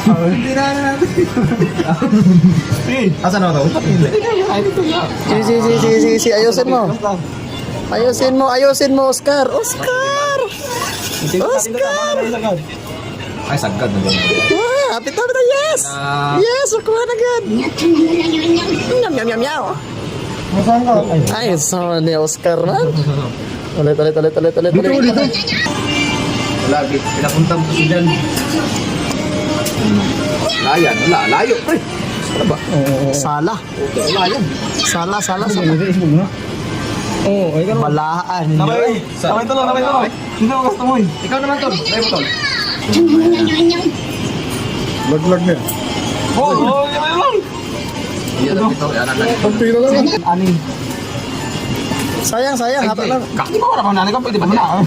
Hindi na natin. Asan na ito? Si, ayusin mo. Ayusin mo, Oscar. Oscar! Ay, sagad na doon. Hapit, yes! Yes, makuha na agad. Yum. Ay, sama ni Oscar man. Ulit. Lagi, pinapunta mo kasi dyan. Layan, wala, layo. Ay, ano ba? Sala. Layan. Sala. Oo, ay ka naman. Balaan. Sabay tol. Hindi mo gusto mo eh. Ikaw naman tol. Tayo mo tol. Laglag na. Oo, yan. Yan lang ito. Yan lang. Pagpira lang. Ani. Sayang, hapit lang. Hindi mo ka naman ka. Pwede ba na?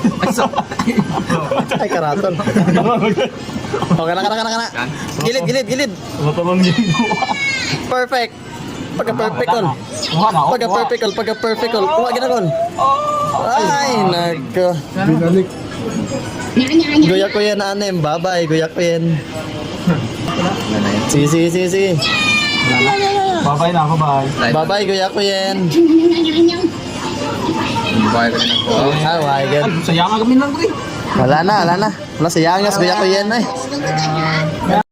Ay, karaton. Okay na. Gilid. Matamang ginagawa. Perfect. Pagka-perfect call. Pagka-perfect call. Kuha, ginagol. Ay, nako. Binalik. Guya ko yan, anem. Bye-bye, guya ko yan. Sige. Babay na ako, bye. Bye-bye, guya ko yan. Bye ka rin ako. Oh my God. Sayang nga kami lang ko eh. Wala na. Wala sa yangas, guya ko yan eh.